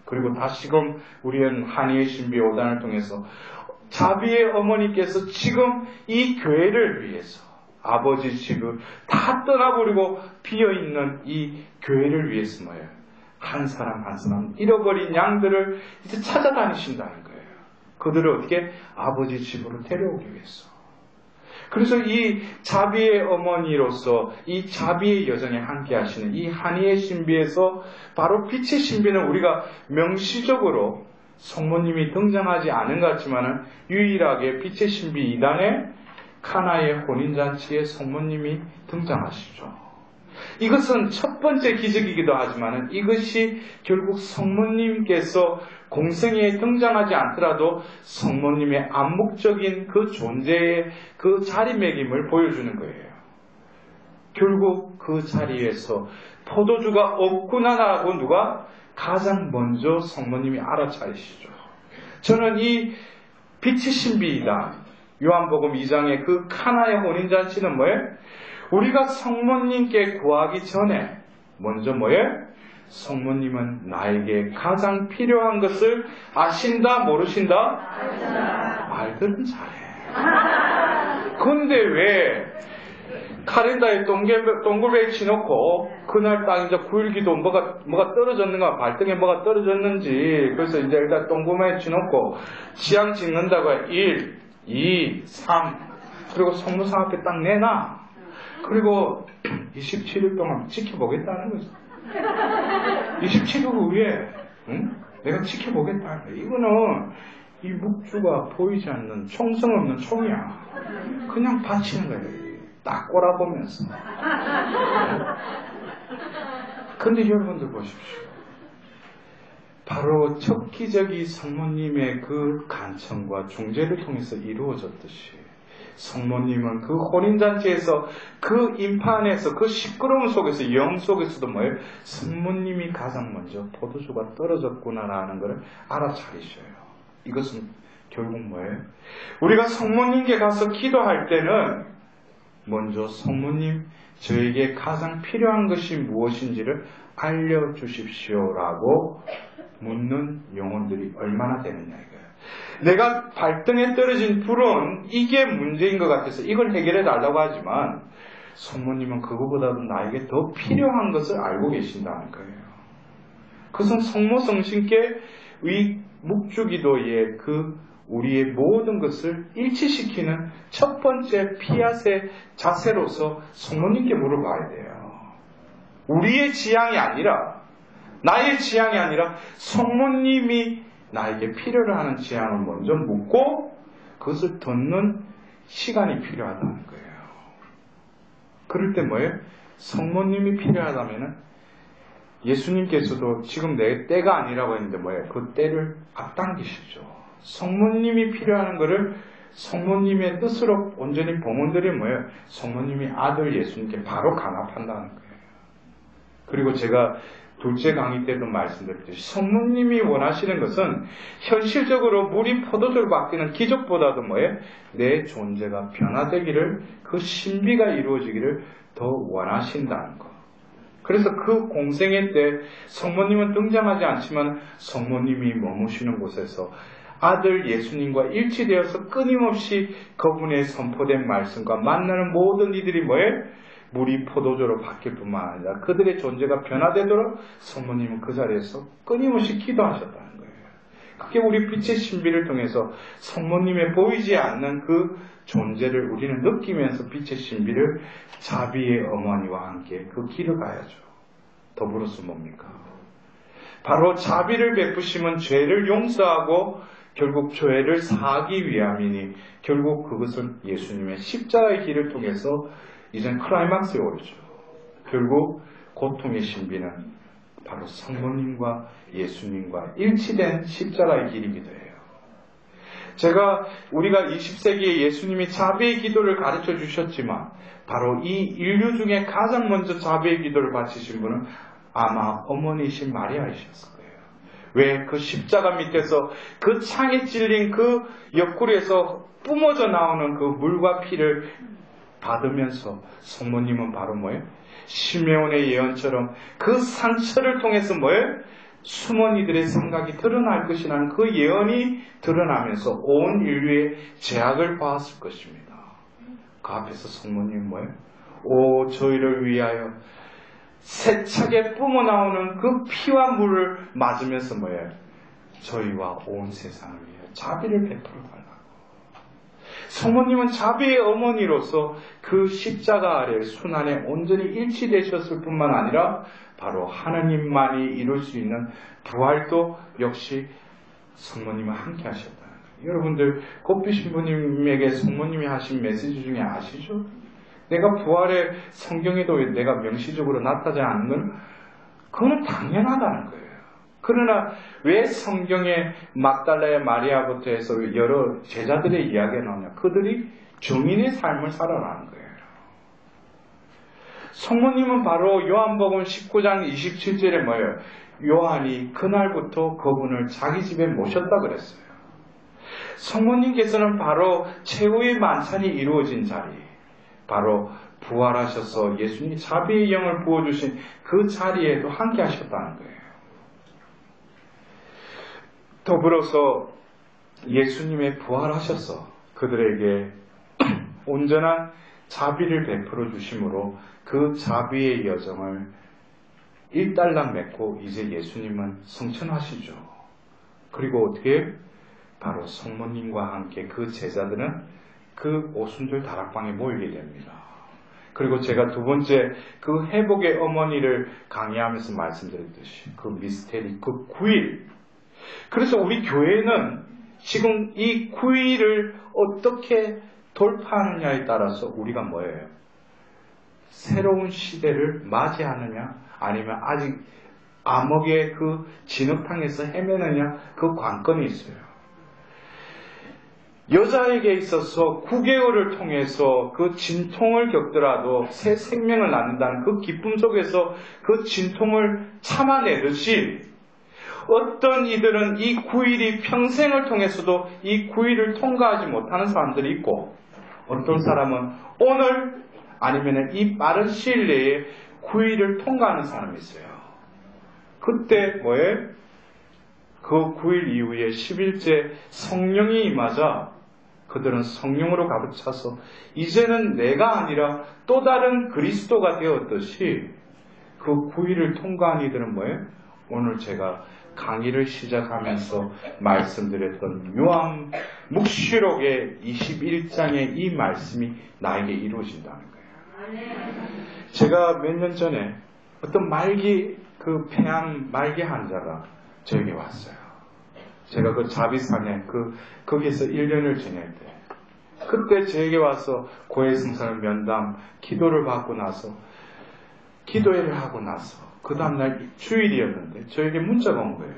A: 그리고 다시금 우리는 한의의 신비 5단을 통해서 자비의 어머니께서 지금 이 교회를 위해서 아버지 집을 다 떠나버리고 비어있는 이 교회를 위해서 뭐예요? 한 사람 한 사람 잃어버린 양들을 이제 찾아다니신다는 거예요. 그들을 어떻게? 아버지 집으로 데려오기 위해서. 그래서 이 자비의 어머니로서 이 자비의 여정에 함께 하시는 이 한의의 신비에서 바로 빛의 신비는 우리가 명시적으로 성모님이 등장하지 않은 것 같지만 유일하게 빛의 신비 2단에 카나의 혼인잔치에 성모님이 등장하시죠. 이것은 첫 번째 기적이기도 하지만 이것이 결국 성모님께서 공생애에 등장하지 않더라도 성모님의 암묵적인 그 존재의 그 자리매김을 보여주는 거예요. 결국 그 자리에서 포도주가 없구나라고 누가 가장 먼저 성모님이 알아차리시죠. 저는 이 빛의 신비이다. 요한복음 2장의 그 카나의 혼인잔치는 뭐예요? 우리가 성모님께 구하기 전에 먼저 뭐예요? 성모님은 나에게 가장 필요한 것을 아신다, 모르신다? 말들은 잘해. 근데 왜 카렌다에 동글베이 치놓고 그날 딱 이제 9일기도 뭐가 떨어졌는가, 발등에 뭐가 떨어졌는지, 그래서 이제 일단 동글베이 치놓고 지향 찍는다고 해. 1, 2, 3 그리고 성모상 앞에 딱 내놔. 그리고 27일 동안 지켜보겠다는 거죠. 27일 후에 내가 지켜보겠다는 거예요. 이거는 이 묵주가 보이지 않는 총성 없는 총이야. 그냥 바치는 거예요. 딱 꼬라보면서. 근데 여러분들 보십시오. 바로 첫 기적이 성모님의 그 간청과 중재를 통해서 이루어졌듯이 성모님은 그 혼인잔치에서 그 인파 안에서 그 시끄러움 속에서 영 속에서도 뭐예요? 성모님이 가장 먼저 포도주가 떨어졌구나라는 것을 알아차리셔요. 이것은 결국 뭐예요? 우리가 성모님께 가서 기도할 때는 먼저 성모님 저에게 가장 필요한 것이 무엇인지를 알려주십시오라고 묻는 영혼들이 얼마나 되느냐 이거예요. 내가 발등에 떨어진 불은 이게 문제인 것 같아서 이걸 해결해 달라고 하지만 성모님은 그거보다도 나에게 더 필요한 것을 알고 계신다는 거예요. 그것은 성모성신께의 묵주기도의 우리의 모든 것을 일치시키는 첫 번째 피앗의 자세로서 성모님께 물어봐야 돼요. 우리의 지향이 아니라, 나의 지향이 아니라 성모님이 나에게 필요로 하는 지향을 먼저 묻고 그것을 듣는 시간이 필요하다는 거예요. 그럴 때 뭐예요? 성모님이 필요하다면은 예수님께서도 지금 내 때가 아니라고 했는데 뭐예요? 그 때를 앞당기시죠. 성모님이 필요한 거를 성모님의 뜻으로 온전히 봉헌들이 뭐예요? 성모님이 아들 예수님께 바로 강압한다는 거예요. 그리고 제가 둘째 강의 때도 말씀드렸듯이 성모님이 원하시는 것은 현실적으로 물이 포도주로 바뀌는 기적보다도 뭐예요? 내 존재가 변화되기를, 그 신비가 이루어지기를 더 원하신다는 것. 그래서 그 공생애 때 성모님은 등장하지 않지만 성모님이 머무시는 곳에서 아들 예수님과 일치되어서 끊임없이 그분의 선포된 말씀과 만나는 모든 이들이 뭐예요? 물이 포도주로 바뀔 뿐만 아니라 그들의 존재가 변화되도록 성모님은 그 자리에서 끊임없이 기도하셨다는 거예요. 그게 우리 빛의 신비를 통해서 성모님의 보이지 않는 그 존재를 우리는 느끼면서 빛의 신비를 자비의 어머니와 함께 그 길을 가야죠. 더불어서 뭡니까? 바로 자비를 베푸심은 죄를 용서하고 결국 죄를 사하기 위함이니 결국 그것은 예수님의 십자가의 길을 통해서 이젠 클라이막스에 오르죠. 결국 고통의 신비는 바로 성모님과 예수님과 일치된 십자가의 길이기도 해요. 우리가 20세기에 예수님이 자비의 기도를 가르쳐 주셨지만 바로 이 인류 중에 가장 먼저 자비의 기도를 바치신 분은 아마 어머니이신 마리아이셨을 거예요. 왜? 그 십자가 밑에서 그 창에 찔린 그 옆구리에서 뿜어져 나오는 그 물과 피를 받으면서 성모님은 바로 뭐예요? 시메온의 예언처럼 그 상처를 통해서 뭐예요? 숨은 이들의 생각이 드러날 것이라는 그 예언이 드러나면서 온 인류의 죄악을 보았을 것입니다. 그 앞에서 성모님은 뭐예요? 오 저희를 위하여 세차게 뿜어나오는 그 피와 물을 맞으면서 뭐예요? 저희와 온 세상을 위하여 자비를 베풀어 달라고. 성모님은 자비의 어머니로서 그 십자가 아래 순환에 온전히 일치되셨을 뿐만 아니라 바로 하나님만이 이룰 수 있는 부활도 역시 성모님과 함께 하셨다는 거예요. 여러분들 꽃빛 신부님에게 성모님이 하신 메시지 중에 아시죠? 내가 부활의 성경에도 내가 명시적으로 나타나지 않는 건 그거는 당연하다는 거예요. 그러나 왜 성경에 막달라의 마리아부터 해서 여러 제자들의 이야기가 나오냐? 그들이 증인의 삶을 살아가는 거예요. 성모님은 바로 요한복음 19장 27절에 뭐예요? 요한이 그날부터 그분을 자기 집에 모셨다 그랬어요. 성모님께서는 바로 최후의 만찬이 이루어진 자리, 바로 부활하셔서 예수님이 자비의 영을 부어주신 그 자리에도 함께 하셨다는 거예요. 더불어서 예수님의 부활하셔서 그들에게 온전한 자비를 베풀어 주심으로 그 자비의 여정을 일단락 맺고 이제 예수님은 승천하시죠. 그리고 어떻게? 바로 성모님과 함께 그 제자들은 그 오순절 다락방에 모이게 됩니다. 그리고 제가 두 번째 그 회복의 어머니를 강의하면서 말씀드렸듯이 그 미스테리, 그 9일. 그래서 우리 교회는 지금 이 9일을 어떻게 돌파하느냐에 따라서 우리가 뭐예요? 새로운 시대를 맞이하느냐 아니면 아직 암흑의 그 진흙탕에서 헤매느냐 그 관건이 있어요. 여자에게 있어서 9개월을 통해서 그 진통을 겪더라도 새 생명을 낳는다는 그 기쁨 속에서 그 진통을 참아내듯이 어떤 이들은 이 9일이 평생을 통해서도 이 9일을 통과하지 못하는 사람들이 있고 어떤 사람은 오늘 아니면 이 빠른 시일 내에 9일을 통과하는 사람이 있어요. 그때 뭐예요? 그 9일 이후에 10일째 성령이 임하자 그들은 성령으로 가득 차서 이제는 내가 아니라 또 다른 그리스도가 되었듯이 그 9일을 통과한 이들은 뭐예요? 오늘 제가 강의를 시작하면서 말씀드렸던 요한 묵시록의 21장의 이 말씀이 나에게 이루어진다는 거예요. 제가 몇 년 전에 어떤 폐암 말기 환자가 저에게 왔어요. 제가 그 자비산에 거기에서 1년을 지낼 때 그때 저에게 와서 고해성사를 면담 기도를 받고 나서 기도회를 하고 나서 그 다음날 주일이었는데 저에게 문자가 온 거예요.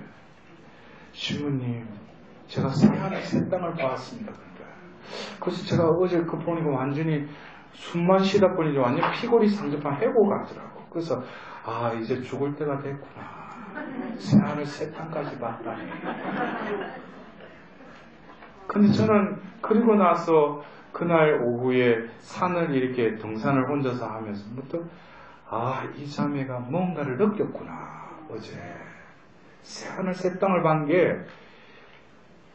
A: 신부님, 제가 새하늘 새 땅을 보았습니다. 그래서 제가 어제 그 보니까 완전히 숨만 쉬다 보니 완전 피골이 상접한 해고가 하더라고. 그래서 이제 죽을 때가 됐구나. 새하늘 새 땅까지 봤다니. 근데 저는 그리고 나서 그날 오후에 산을 이렇게 등산을 혼자서 하면서 문득 이 자매가 뭔가를 느꼈구나. 어제 새하늘 새 땅을 본 게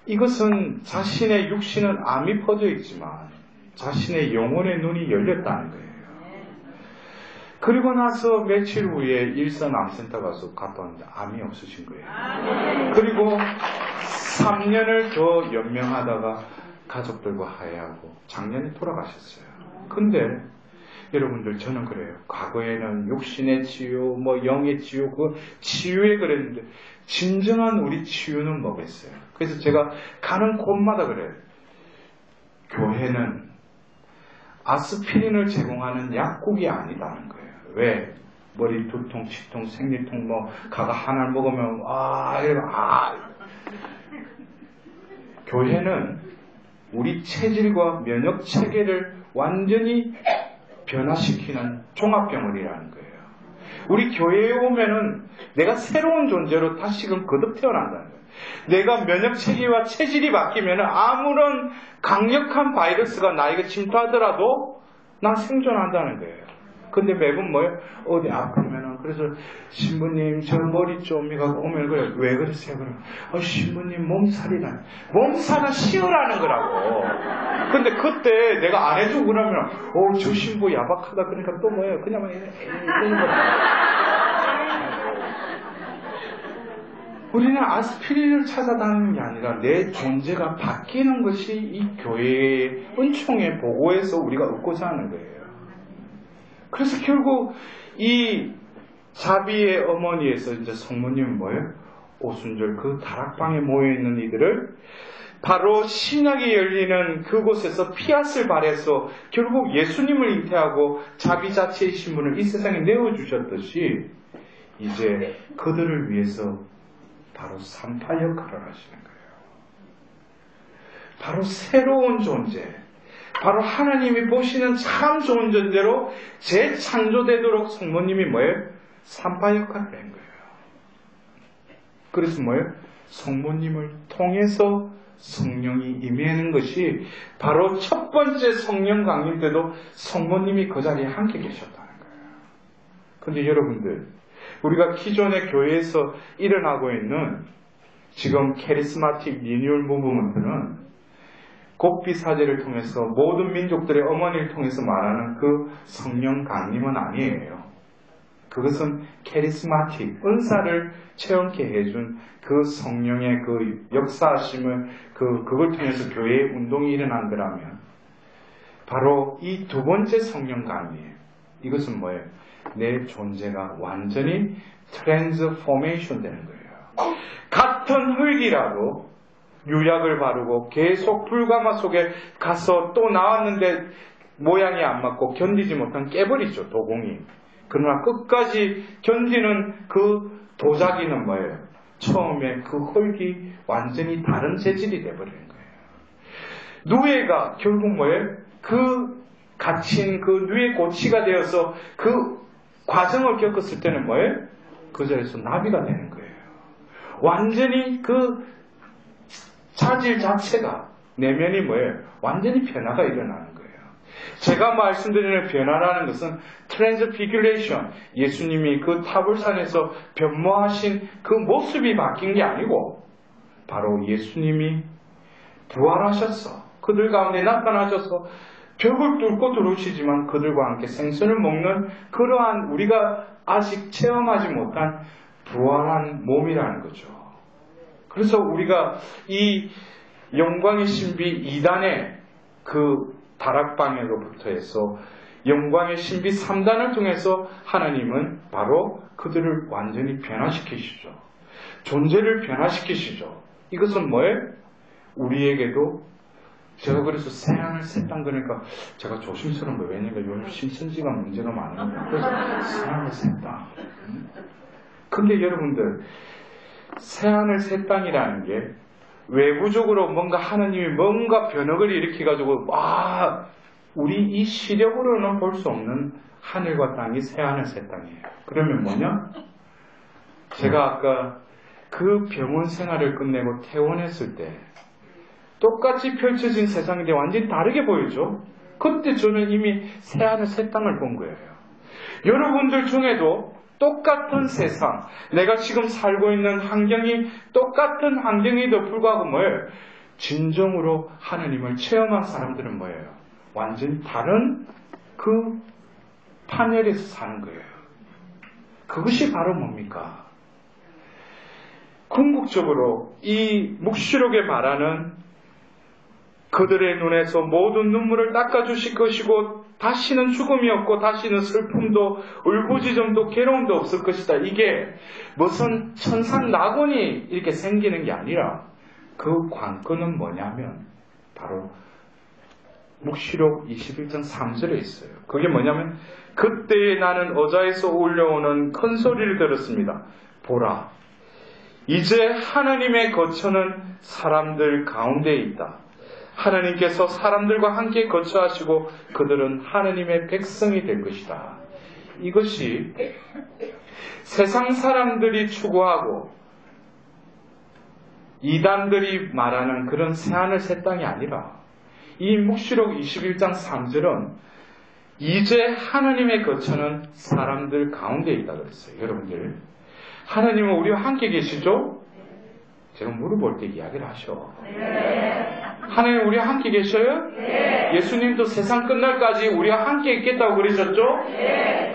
A: 이것은 자신의 육신은 암이 퍼져 있지만 자신의 영혼의 눈이 열렸다는 거예요. 그리고 나서 며칠 후에 일산 암센터 가서 갔다 왔는데 암이 없으신 거예요. 그리고 3년을 더 연명하다가 가족들과 화해하고 작년에 돌아가셨어요. 근데 여러분들 저는 그래요. 과거에는 육신의 치유, 영의 치유, 그 치유에 그랬는데 진정한 우리 치유는 뭐겠어요? 그래서 제가 가는 곳마다 그래요. 교회는 아스피린을 제공하는 약국이 아니다는 거예요. 왜? 머리 두통, 치통, 생리통, 가가 하나를 먹으면 교회는 우리 체질과 면역 체계를 완전히 변화시키는 종합병원이라는 거예요. 우리 교회에 오면은 내가 새로운 존재로 다시금 거듭 태어난다는 거예요. 내가 면역 체계와 체질이 바뀌면은 아무런 강력한 바이러스가 나에게 침투하더라도 난 생존한다는 거예요. 근데 매번 어디 아프면은 그래서 신부님 저 머리 좀이가 오면 그래. 왜 그러세요? 그러면 신부님 몸살이란 몸살은 쉬으라는 거라고. 근데 그때 내가 안 해주고 그러면 저 신부 야박하다 그러니까 또 그냥 이러는 거라. 우리는 아스피린을 찾아다니는 게 아니라 내 존재가 바뀌는 것이 이 교회의 은총의 보고에서 우리가 얻고자 하는 거예요. 그래서 결국 이 자비의 어머니에서 이제 성모님은 오순절 그 다락방에 모여있는 이들을 바로 신약이 열리는 그곳에서 피앗을 발해서 결국 예수님을 잉태하고 자비 자체의 신분을 이 세상에 내어주셨듯이 이제 그들을 위해서 바로 산파 역할을 하시는 거예요. 바로 새로운 존재, 바로 하나님이 보시는 참 좋은 존재로 재창조되도록 성모님이 산파 역할을 한 거예요. 그래서 성모님을 통해서 성령이 임하는 것이 바로 첫 번째 성령 강림 때도 성모님이 그 자리에 함께 계셨다는 거예요. 그런데 여러분들, 우리가 기존의 교회에서 일어나고 있는 지금 캐리스마틱 리뉴얼 무브먼트는 곡비 사제를 통해서 모든 민족들의 어머니를 통해서 말하는 그 성령 강림은 아니에요. 그것은 캐리스마틱, 은사를 체험케 해준 그 성령의 그 역사하심을 그걸 통해서 교회의 운동이 일어난 거라면 바로 이 두 번째 성령 강림이에요. 이것은 내 존재가 완전히 트랜스포메이션 되는 거예요. 같은 흙이라도 유약을 바르고 계속 불가마 속에 가서 또 나왔는데 모양이 안 맞고 견디지 못한 깨버리죠, 도공이. 그러나 끝까지 견디는 그 도자기는 처음에 그 흙이 완전히 다른 재질이 되어버리는 거예요. 누에가 결국 그 갇힌 그 누에 고치가 되어서 그 과정을 겪었을 때는 그 자리에서 나비가 되는 거예요. 완전히 그 자질 자체가 내면이 완전히 변화가 일어나는 거예요. 제가 말씀드리는 변화라는 것은 트랜스피규레이션, 예수님이 그 타불산에서 변모하신 그 모습이 바뀐 게 아니고 바로 예수님이 부활하셔서 그들 가운데 나타나셔서 벽을 뚫고 들어오시지만 그들과 함께 생선을 먹는 그러한 우리가 아직 체험하지 못한 부활한 몸이라는 거죠. 그래서 우리가 이 영광의 신비 2단의 그 다락방으로부터 해서 영광의 신비 3단을 통해서 하나님은 바로 그들을 완전히 변화시키시죠. 존재를 변화시키시죠. 이것은 뭐예요? 우리에게도 제가 그래서 새하늘 새 땅 그러니까 제가 조심스러운 거예요. 왜냐면 요즘 신천지가 문제가 많아요. 그래서 새하늘 새 땅. 근데 여러분들 새하늘 새 땅이라는 게 외부적으로 뭔가 하나님이 뭔가 변혁을 일으켜가지고 우리 이 시력으로는 볼 수 없는 하늘과 땅이 새하늘 새 땅이에요. 그러면 뭐냐? 제가 아까 그 병원 생활을 끝내고 퇴원했을 때 똑같이 펼쳐진 세상인데 완전히 다르게 보이죠? 그때 저는 이미 새하늘 새 땅을 본 거예요. 여러분들 중에도 똑같은 세상, 내가 지금 살고 있는 환경이 똑같은 환경에도 불구하고 뭐예요? 진정으로 하나님을 체험한 사람들은 뭐예요? 완전히 다른 그 판넬에서 사는 거예요. 그것이 바로 뭡니까? 궁극적으로 이 묵시록에 말하는 그들의 눈에서 모든 눈물을 닦아주실 것이고 다시는 죽음이 없고 다시는 슬픔도 울부짖음도 괴로움도 없을 것이다. 이게 무슨 천상낙원이 이렇게 생기는 게 아니라 그 관건은 뭐냐면 바로 묵시록 21장 3절에 있어요. 그게 뭐냐면 그때에 나는 어자에서 울려오는 큰 소리를 들었습니다. 보라, 이제 하나님의 거처는 사람들 가운데에 있다. 하나님께서 사람들과 함께 거처하시고 그들은 하나님의 백성이 될 것이다. 이것이 세상 사람들이 추구하고 이단들이 말하는 그런 새하늘 새 땅이 아니라 이 묵시록 21장 3절은 이제 하나님의 거처는 사람들 가운데 있다 그랬어요. 여러분들 하나님은 우리와 함께 계시죠? 제가 물어볼 때 이야기를 하셔. 하나님 우리와 함께 계셔요? 예수님도 세상 끝날까지 우리와 함께 있겠다고 그러셨죠?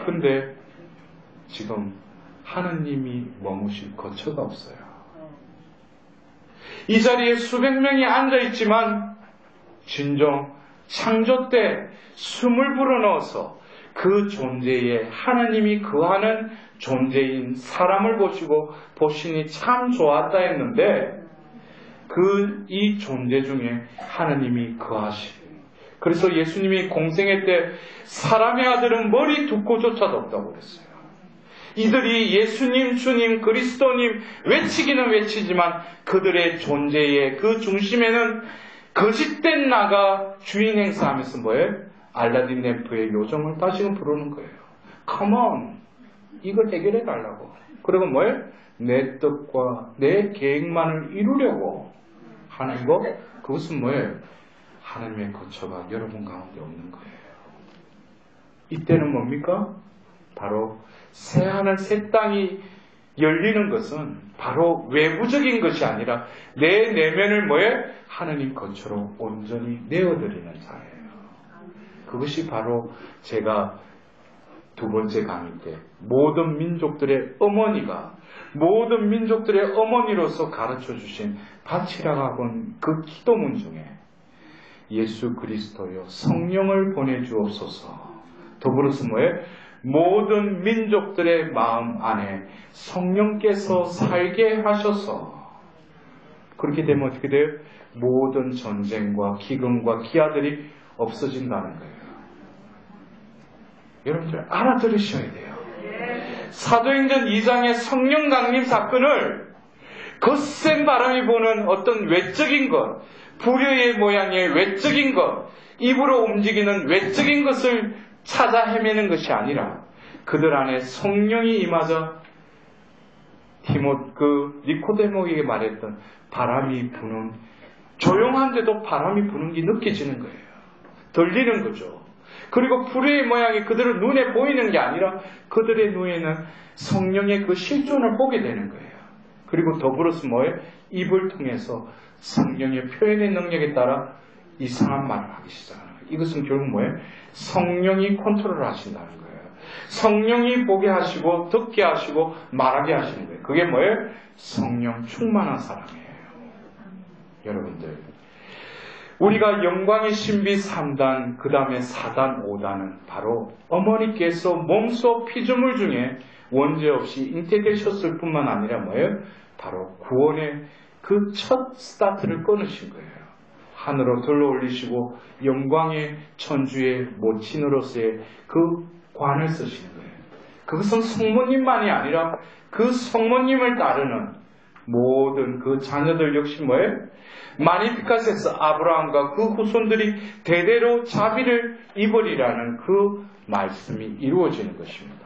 A: 근데 지금 하나님이 머무실 거처가 없어요. 이 자리에 수백 명이 앉아있지만 진정 창조 때 숨을 불어넣어서 그 존재에 하나님이 거하는 존재인 사람을 보시니 참 좋았다 했는데 이 존재 중에 하나님이 거하시. 그래서 예수님이 공생애 때 사람의 아들은 머리 두코조차도 없다고 그랬어요. 이들이 예수님, 주님, 그리스도님 외치기는 외치지만 그들의 존재의 그 중심에는 거짓된 나가 주인 행사하면서 뭐예요? 알라딘 램프의 요정을 다시금 부르는 거예요. Come on! 이걸 해결해 달라고. 그리고 뭐예요? 내 뜻과 내 계획만을 이루려고 하는 거, 그것은 뭐예요? 하나님의 거처가 여러분 가운데 없는 거예요. 이때는 뭡니까? 바로 새하늘 새 땅이 열리는 것은 바로 외부적인 것이 아니라 내 내면을 뭐예요? 하나님 거처로 온전히 내어드리는 자예요. 그것이 바로 제가 두 번째 강의 때 모든 민족들의 어머니로서 가르쳐 주신 바치라고 하는 그 기도문 중에 예수 그리스도여 성령을 보내주옵소서. 더불어서 뭐예요? 모든 민족들의 마음 안에 성령께서 살게 하셔서. 그렇게 되면 어떻게 돼요? 모든 전쟁과 기근과 기아들이 없어진다는 거예요. 여러분들 알아들으셔야 돼요. 사도행전 2장의 성령 강림 사건을 거센 바람이 부는 어떤 외적인 것, 불효의 모양의 외적인 것, 입으로 움직이는 외적인 것을 찾아 헤매는 것이 아니라 그들 안에 성령이 임하자 니코데모에게 말했던 바람이 부는, 조용한데도 바람이 부는 게 느껴지는 거예요. 들리는 거죠. 그리고 불의 모양이 그들의 눈에 보이는 게 아니라 그들의 눈에는 성령의 그 실존을 보게 되는 거예요. 그리고 더불어서 뭐예요? 입을 통해서 성령의 표현의 능력에 따라 이상한 말을 하기 시작하는 거예요. 이것은 결국 뭐예요? 성령이 컨트롤 하신다는 거예요. 성령이 보게 하시고 듣게 하시고 말하게 하시는 거예요. 그게 뭐예요? 성령 충만한 사람이에요. 여러분들, 우리가 영광의 신비 3단, 그 다음에 4단, 5단은 바로 어머니께서 몸속 피조물 중에 원죄 없이 잉태되셨을 뿐만 아니라 뭐예요? 바로 구원의 그 첫 스타트를 끊으신 거예요. 하늘로 들어 올리시고 영광의 천주의 모친으로서의 그 관을 쓰시는 거예요. 그것은 성모님만이 아니라 그 성모님을 따르는 모든 그 자녀들 역시 뭐예요? 마니피카스에서 아브라함과 그 후손들이 대대로 자비를 입으리라는 그 말씀이 이루어지는 것입니다.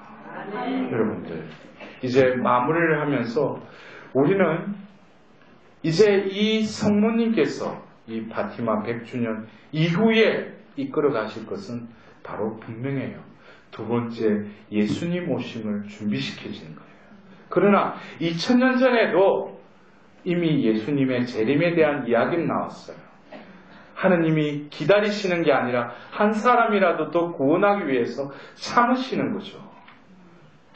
A: 여러분들, 이제 마무리를 하면서 우리는 이제 이 성모님께서 이 파티마 100주년 이후에 이끌어 가실 것은 바로 분명해요. 두 번째 예수님 오심을 준비시켜주는 거예요. 그러나 2000년 전에도 이미 예수님의 재림에 대한 이야기는 나왔어요. 하느님이 기다리시는 게 아니라 한 사람이라도 더 구원하기 위해서 참으시는 거죠.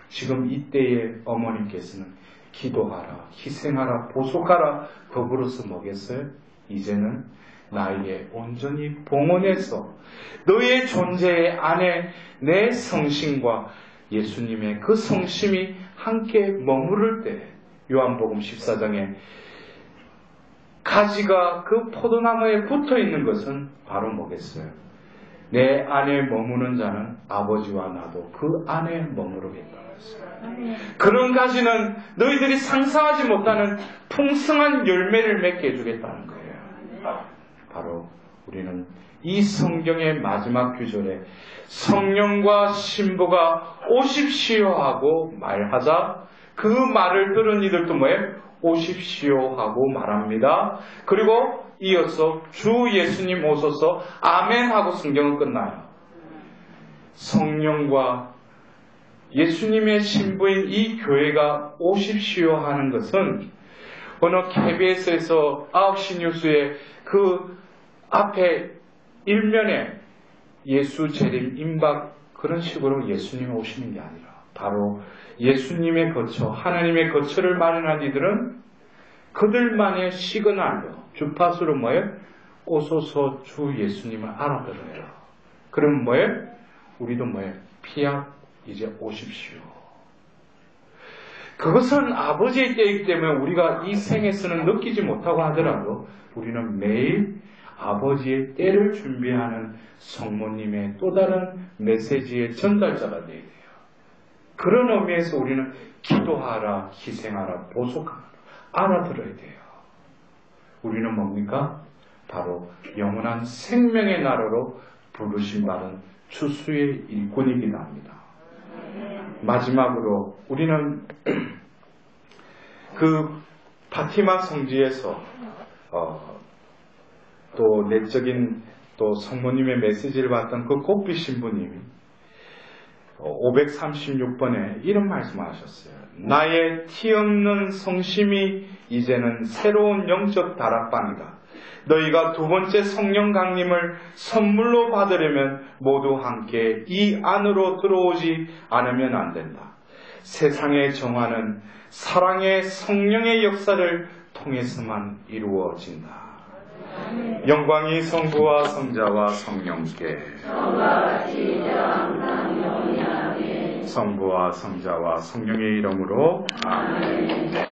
A: 지금 이때의 어머님께서는 기도하라, 희생하라, 보속하라 더불어서 뭐겠어요? 이제는 나에게 온전히 봉헌해서 너의 존재 안에 내 성심과 예수님의 그 성심이 함께 머무를 때 요한복음 14장에 가지가 그 포도나무에 붙어 있는 것은 바로 뭐겠어요? 내 안에 머무는 자는 아버지와 나도 그 안에 머무르겠다. 그런 가지는 너희들이 상상하지 못하는 풍성한 열매를 맺게 해주겠다는 거예요. 바로 우리는 이 성경의 마지막 구절에 성령과 신부가 오십시오 하고 말하자 그 말을 들은 이들도 뭐예요? 오십시오 하고 말합니다. 그리고 이어서 주 예수님 오소서 아멘 하고 성경은 끝나요. 성령과 예수님의 신부인 이 교회가 오십시오 하는 것은 어느 KBS에서 9시 뉴스에 그 앞에 일면에 예수 재림 임박 그런 식으로 예수님이 오시는 게 아니라 바로 예수님의 거처, 하나님의 거처를 마련한 이들은 그들만의 시그널로 주파수로 뭐예요? 오소서 주 예수님을 알아들어요. 그럼 뭐예요? 우리도 뭐예요? 피약 이제 오십시오. 그것은 아버지의 때이기 때문에 우리가 이 생에서는 느끼지 못하고 하더라도 우리는 매일 아버지의 때를 준비하는 성모님의 또 다른 메시지의 전달자가 되어야 돼요. 그런 의미에서 우리는 기도하라, 희생하라, 보속하라 알아들어야 돼요. 우리는 뭡니까? 바로 영원한 생명의 나라로 부르심 받은 추수의 일꾼이기도 합니다. 마지막으로 우리는 그 파티마 성지에서 또 내적인 또 성모님의 메시지를 받던 그 꽃빛 신부님이 536번에 이런 말씀을 하셨어요. 나의 티 없는 성심이 이제는 새로운 영적 다락방이다. 너희가 두 번째 성령 강림을 선물로 받으려면 모두 함께 이 안으로 들어오지 않으면 안 된다. 세상의 정화는 사랑의 성령의 역사를 통해서만 이루어진다. 영광이 성부와 성자와 성령께 성부와 성자와 성령의 이름으로 아멘.